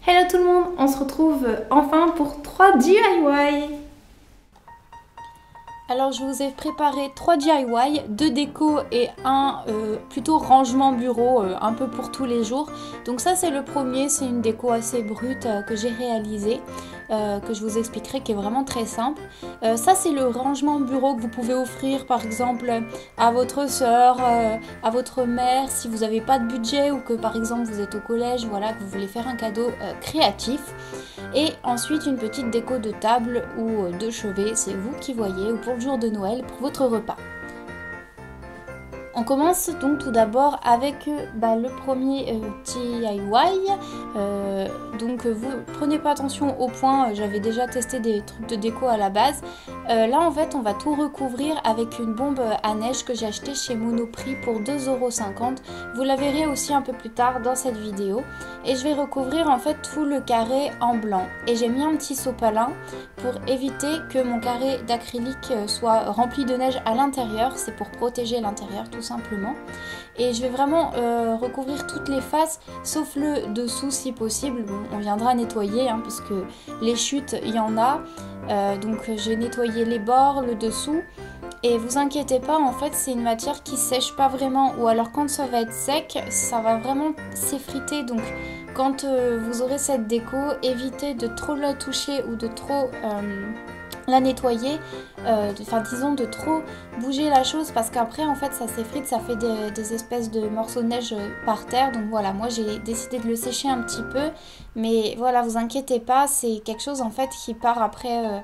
Hello tout le monde, on se retrouve enfin pour 3 DIY. Alors je vous ai préparé 3 DIY, 2 déco et un plutôt rangement bureau, un peu pour tous les jours. Donc ça c'est le premier, c'est une déco assez brute que j'ai réalisée, que je vous expliquerai, qui est vraiment très simple. Ça c'est le rangement bureau que vous pouvez offrir par exemple à votre soeur, à votre mère, si vous n'avez pas de budget ou que par exemple vous êtes au collège, voilà, que vous voulez faire un cadeau créatif. Et ensuite une petite déco de table ou de chevet, c'est vous qui voyez, ou pour le jour de Noël, pour votre repas. On commence donc tout d'abord avec le premier DIY. Donc vous prenez pas attention au point, j'avais déjà testé des trucs de déco à la base. Là en fait on va tout recouvrir avec une bombe à neige que j'ai achetée chez Monoprix pour 2,50 €. Vous la verrez aussi un peu plus tard dans cette vidéo. Et je vais recouvrir en fait tout le carré en blanc. Et j'ai mis un petit sopalin pour éviter que mon carré d'acrylique soit rempli de neige à l'intérieur. C'est pour protéger l'intérieur tout simplement. Et je vais vraiment recouvrir toutes les faces sauf le dessous si possible. Bon, on viendra nettoyer parce que les chutes il y en a. Donc j'ai nettoyé les bords, le dessous. Et vous inquiétez pas, en fait c'est une matière qui sèche pas vraiment, ou alors quand ça va être sec, ça va vraiment s'effriter. Donc quand vous aurez cette déco, évitez de trop la toucher ou de trop la nettoyer, disons de trop bouger la chose, parce qu'après en fait ça s'effrite, ça fait des espèces de morceaux de neige par terre. Donc voilà, moi j'ai décidé de le sécher un petit peu, mais voilà, vous inquiétez pas, c'est quelque chose en fait qui part après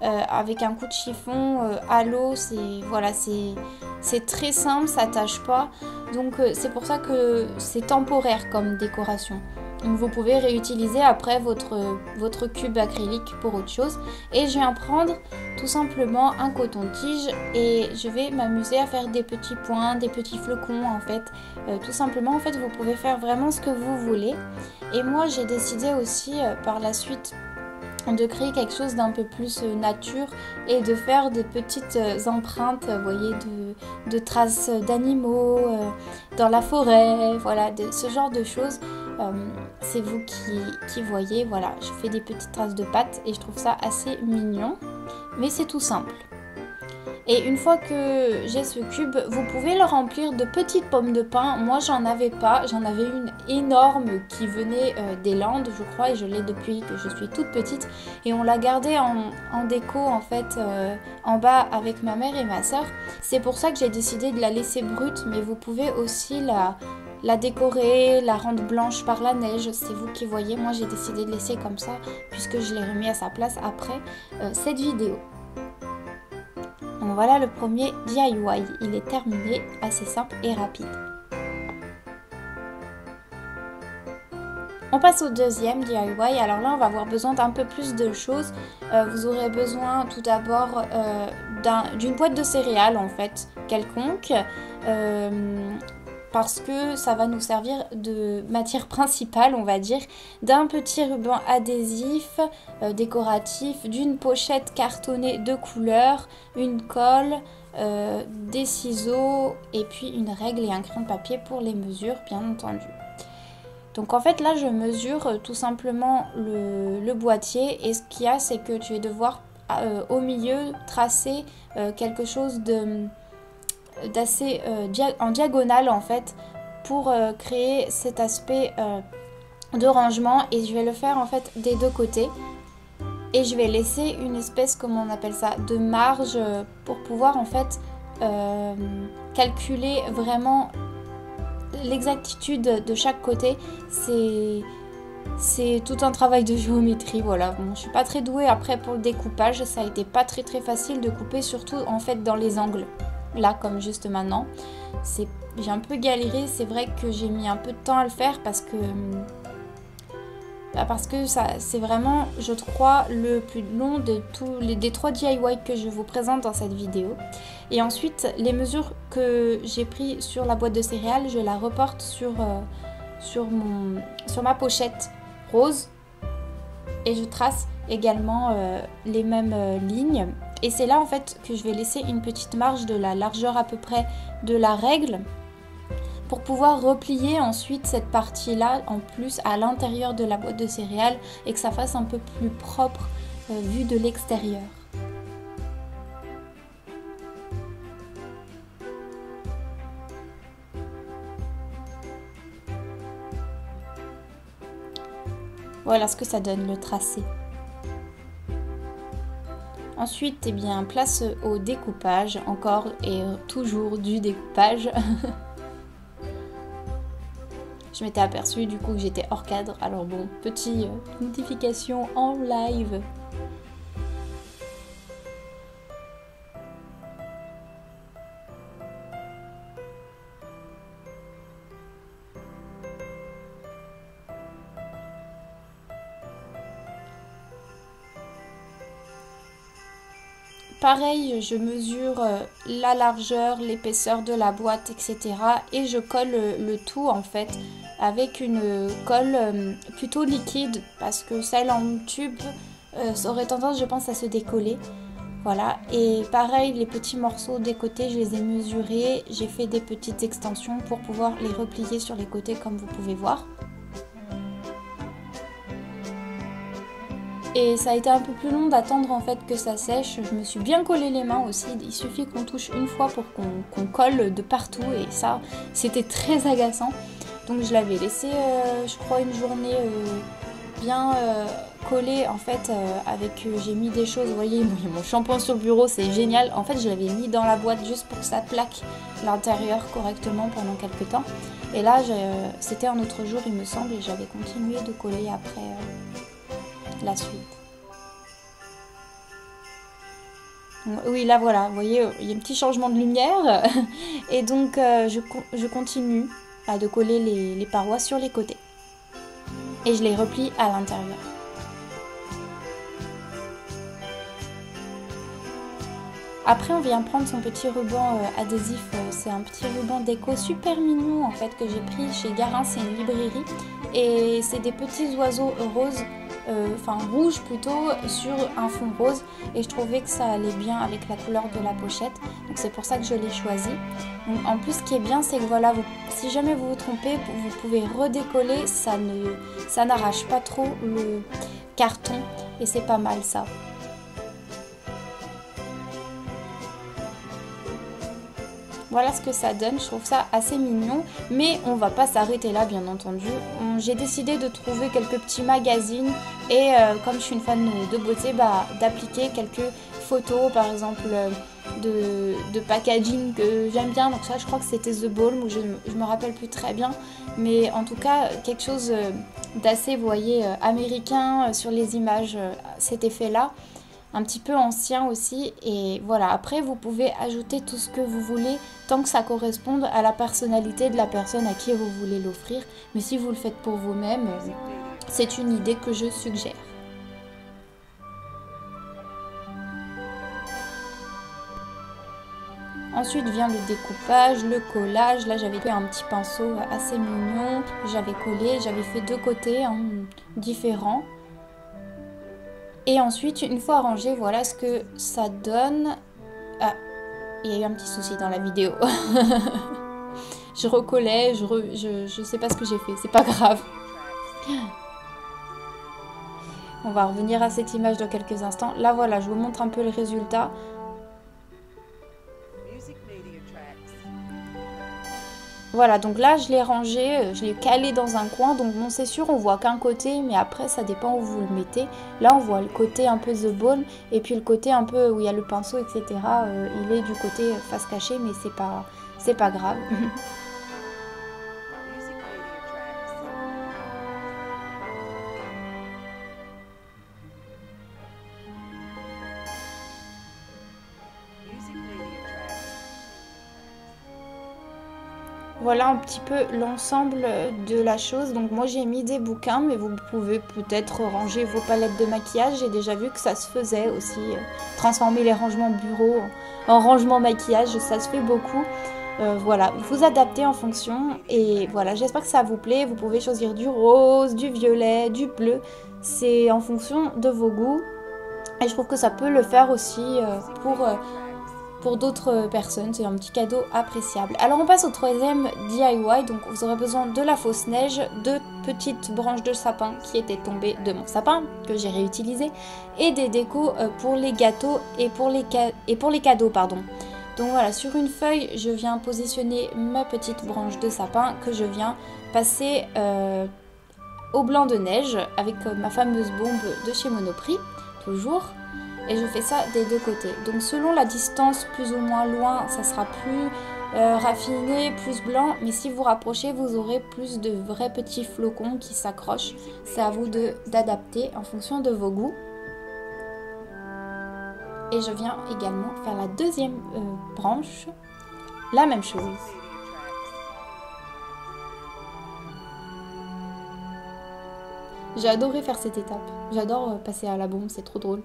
avec un coup de chiffon à l'eau. C'est très simple, ça tâche pas, donc c'est pour ça que c'est temporaire comme décoration. Donc vous pouvez réutiliser après votre cube acrylique pour autre chose. Et je viens prendre tout simplement un coton-tige et je vais m'amuser à faire des petits points, des petits flocons en fait. Tout simplement, en fait vous pouvez faire vraiment ce que vous voulez. Et moi j'ai décidé aussi par la suite de créer quelque chose d'un peu plus nature et de faire des petites empreintes, vous voyez, de traces d'animaux dans la forêt, voilà, ce genre de choses. C'est vous qui voyez, voilà, je fais des petites traces de pattes et je trouve ça assez mignon, mais c'est tout simple. Et une fois que j'ai ce cube, vous pouvez le remplir de petites pommes de pin. Moi j'en avais pas, j'en avais une énorme qui venait des Landes je crois, et je l'ai depuis que je suis toute petite. Et on l'a gardée en déco en fait en bas avec ma mère et ma soeur. C'est pour ça que j'ai décidé de la laisser brute, mais vous pouvez aussi la décorer, la rendre blanche par la neige, c'est vous qui voyez. Moi j'ai décidé de laisser comme ça puisque je l'ai remis à sa place après cette vidéo. Donc voilà le premier DIY, il est terminé, assez simple et rapide. On passe au deuxième DIY, alors là on va avoir besoin d'un peu plus de choses. Vous aurez besoin tout d'abord d'une boîte de céréales en fait, quelconque. Parce que ça va nous servir de matière principale, on va dire, d'un petit ruban adhésif décoratif, d'une pochette cartonnée de couleur, une colle, des ciseaux et puis une règle et un crayon de papier pour les mesures, bien entendu. Donc en fait là je mesure tout simplement le boîtier, et ce qu'il y a c'est que tu vas devoir au milieu tracer quelque chose d'assez en diagonale en fait, pour créer cet aspect de rangement. Et je vais le faire en fait des deux côtés, et je vais laisser une espèce, comment on appelle ça, de marge pour pouvoir en fait calculer vraiment l'exactitude de chaque côté. C'est tout un travail de géométrie, voilà. Bon, je suis pas très douée après pour le découpage, ça a été pas très facile de couper, surtout en fait dans les angles. Là comme juste maintenant, j'ai un peu galéré, c'est vrai que j'ai mis un peu de temps à le faire parce que ça c'est vraiment, je crois, le plus long de des 3 DIY que je vous présente dans cette vidéo. Et ensuite les mesures que j'ai pris sur la boîte de céréales, je la reporte sur ma pochette rose, et je trace également les mêmes lignes. Et c'est là en fait que je vais laisser une petite marge de la largeur à peu près de la règle, pour pouvoir replier ensuite cette partie-là en plus à l'intérieur de la boîte de céréales et que ça fasse un peu plus propre vu de l'extérieur. Voilà ce que ça donne, le tracé. Ensuite, eh bien, place au découpage, encore et toujours du découpage. Je m'étais aperçue du coup que j'étais hors cadre, alors bon, petite notification en live. Pareil, je mesure la largeur, l'épaisseur de la boîte, etc. Et je colle le tout en fait avec une colle plutôt liquide parce que celle en tube ça aurait tendance, je pense, à se décoller. Voilà, et pareil, les petits morceaux des côtés, je les ai mesurés. J'ai fait des petites extensions pour pouvoir les replier sur les côtés comme vous pouvez voir. Et ça a été un peu plus long d'attendre en fait que ça sèche. Je me suis bien collé les mains aussi. Il suffit qu'on touche une fois pour qu'on colle de partout. Et ça, c'était très agaçant. Donc je l'avais laissé, je crois, une journée bien collée en fait. J'ai mis des choses, vous voyez, mon shampoing sur le bureau, c'est génial. En fait, je l'avais mis dans la boîte juste pour que ça plaque l'intérieur correctement pendant quelques temps. Et là, c'était un autre jour, il me semble, et j'avais continué de coller après... la suite. Oui, là voilà, vous voyez, il y a un petit changement de lumière et donc je continue de coller les parois sur les côtés et je les replie à l'intérieur. Après, on vient prendre son petit ruban adhésif, c'est un petit ruban déco super mignon en fait que j'ai pris chez Garin, c'est une librairie et c'est des petits oiseaux roses. Enfin rouge plutôt sur un fond rose et je trouvais que ça allait bien avec la couleur de la pochette, donc c'est pour ça que je l'ai choisi. Donc, en plus, ce qui est bien, c'est que voilà, si jamais vous vous trompez, vous pouvez redécoller, ça n'arrache pas trop le carton et c'est pas mal ça. Voilà ce que ça donne, je trouve ça assez mignon, mais on va pas s'arrêter là bien entendu. J'ai décidé de trouver quelques petits magazines et comme je suis une fan de beauté, d'appliquer quelques photos par exemple de packaging que j'aime bien. Donc ça, je crois que c'était The Balm, ou je me rappelle plus très bien, mais en tout cas quelque chose d'assez, vous voyez, américain sur les images, cet effet là. Un petit peu ancien aussi, et voilà, après vous pouvez ajouter tout ce que vous voulez tant que ça corresponde à la personnalité de la personne à qui vous voulez l'offrir, mais si vous le faites pour vous-même, c'est une idée que je suggère. Ensuite vient le découpage, le collage. Là j'avais fait un petit pinceau assez mignon, j'avais collé, j'avais fait deux côtés différents. Et ensuite, une fois rangé, voilà ce que ça donne. Ah, il y a eu un petit souci dans la vidéo. Je recollais, je sais pas ce que j'ai fait, c'est pas grave. On va revenir à cette image dans quelques instants. Là, voilà, je vous montre un peu le résultat. Voilà, donc là je l'ai rangé, je l'ai calé dans un coin, donc bon c'est sûr on voit qu'un côté, mais après ça dépend où vous le mettez. Là on voit le côté un peu The Balm, et puis le côté un peu où il y a le pinceau, etc. Il est du côté face cachée, mais c'est pas grave. Voilà un petit peu l'ensemble de la chose. Donc moi j'ai mis des bouquins, mais vous pouvez peut-être ranger vos palettes de maquillage. J'ai déjà vu que ça se faisait aussi, transformer les rangements bureau en rangement maquillage, ça se fait beaucoup. Voilà, vous adaptez en fonction, et voilà, j'espère que ça vous plaît. Vous pouvez choisir du rose, du violet, du bleu, c'est en fonction de vos goûts. Et je trouve que ça peut le faire aussi pour pour d'autres personnes. C'est un petit cadeau appréciable. Alors on passe au troisième DIY. Donc vous aurez besoin de la fausse neige, de petites branches de sapin qui étaient tombées de mon sapin, que j'ai réutilisé, et des décos pour les gâteaux et pour les cadeaux, pardon. Donc voilà, sur une feuille, je viens positionner ma petite branche de sapin que je viens passer au blanc de neige avec ma fameuse bombe de chez Monoprix, toujours. Et je fais ça des deux côtés. Donc selon la distance plus ou moins loin, ça sera plus raffiné, plus blanc. Mais si vous rapprochez, vous aurez plus de vrais petits flocons qui s'accrochent. C'est à vous d'adapter en fonction de vos goûts. Et je viens également faire la deuxième branche, la même chose. J'ai adoré faire cette étape. J'adore passer à la bombe, c'est trop drôle.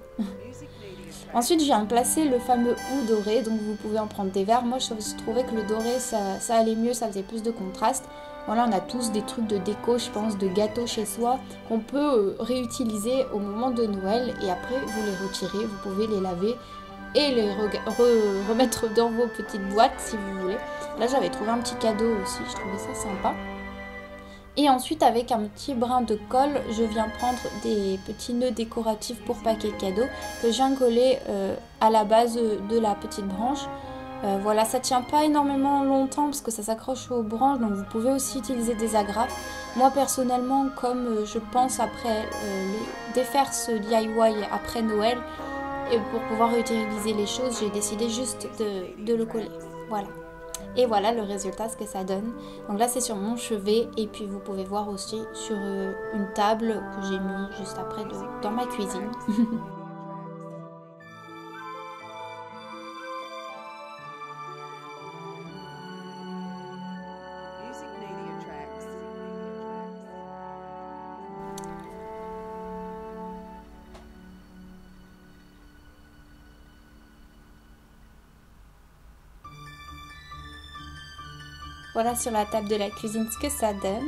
Ensuite, je viens placer le fameux ou doré, donc vous pouvez en prendre des verts. Moi, je trouvais que le doré, ça allait mieux, ça faisait plus de contraste. Voilà, on a tous des trucs de déco, je pense, de gâteaux chez soi, qu'on peut réutiliser au moment de Noël. Et après, vous les retirez, vous pouvez les laver et les remettre dans vos petites boîtes si vous voulez. Là, j'avais trouvé un petit cadeau aussi, je trouvais ça sympa. Et ensuite, avec un petit brin de colle, je viens prendre des petits nœuds décoratifs pour paquet cadeau que je viens coller à la base de la petite branche. Voilà, ça tient pas énormément longtemps parce que ça s'accroche aux branches, donc vous pouvez aussi utiliser des agrafes. Moi personnellement, comme je pense après défaire ce DIY après Noël, et pour pouvoir réutiliser les choses, j'ai décidé juste de le coller. Voilà. Et voilà le résultat, ce que ça donne. Donc là c'est sur mon chevet et puis vous pouvez voir aussi sur une table que j'ai mis juste après dans ma cuisine. Voilà sur la table de la cuisine ce que ça donne.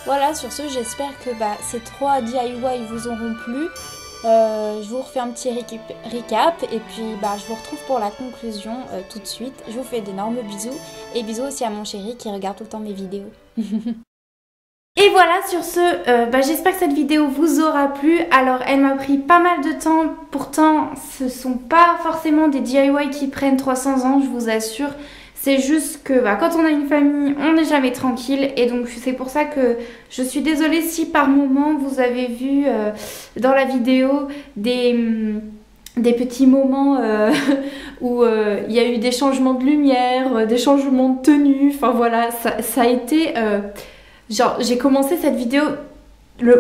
Voilà, sur ce, j'espère que ces 3 DIY vous auront plu. Je vous refais un petit recap et puis je vous retrouve pour la conclusion tout de suite. Je vous fais d'énormes bisous et bisous aussi à mon chéri qui regarde tout le temps mes vidéos. Et voilà, sur ce, j'espère que cette vidéo vous aura plu. Alors, elle m'a pris pas mal de temps. Pourtant, ce sont pas forcément des DIY qui prennent 300 ans, je vous assure. C'est juste que quand on a une famille, on n'est jamais tranquille. Et donc, c'est pour ça que je suis désolée si par moment, vous avez vu dans la vidéo des petits moments où il y a eu des changements de lumière, des changements de tenue. Enfin, voilà, ça a été... Genre, j'ai commencé cette vidéo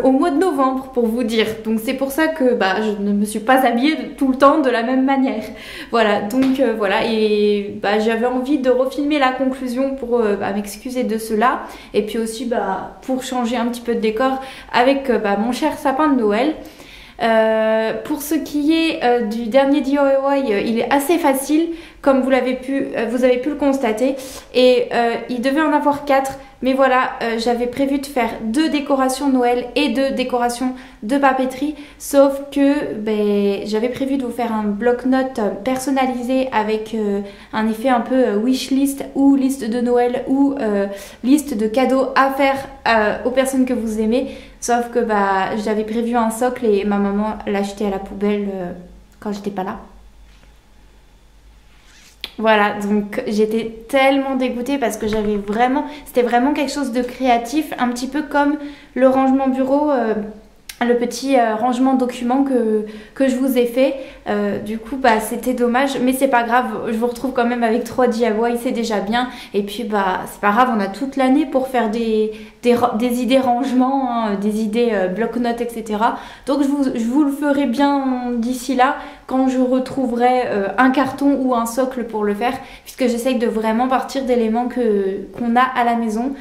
au mois de novembre pour vous dire. Donc c'est pour ça que je ne me suis pas habillée tout le temps de la même manière. Voilà, donc voilà. Et j'avais envie de refilmer la conclusion pour m'excuser de cela. Et puis aussi pour changer un petit peu de décor avec mon cher sapin de Noël. Pour ce qui est du dernier DIY, il est assez facile comme vous avez pu le constater et il devait en avoir 4 mais voilà, j'avais prévu de faire 2 décorations Noël et 2 décorations de papeterie, sauf que j'avais prévu de vous faire un bloc-notes personnalisé avec un effet un peu wishlist ou liste de Noël ou liste de cadeaux à faire aux personnes que vous aimez. Sauf que j'avais prévu un socle et ma maman l'a jeté à la poubelle quand j'étais pas là. Voilà, donc j'étais tellement dégoûtée parce que c'était vraiment quelque chose de créatif, un petit peu comme le rangement bureau, le petit rangement document que je vous ai fait. Du coup, c'était dommage, mais c'est pas grave, je vous retrouve quand même avec 3 DIY, c'est déjà bien. Et puis, c'est pas grave, on a toute l'année pour faire des idées rangement, hein, des idées bloc-notes, etc. Donc, je vous le ferai bien d'ici là, quand je retrouverai un carton ou un socle pour le faire, puisque j'essaye de vraiment partir d'éléments qu'on a à la maison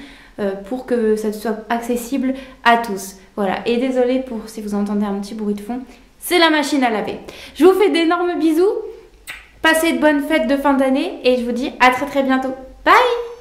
pour que ça soit accessible à tous. Voilà, et désolée pour si vous entendez un petit bruit de fond, c'est la machine à laver. Je vous fais d'énormes bisous, passez de bonnes fêtes de fin d'année et je vous dis à très très bientôt. Bye!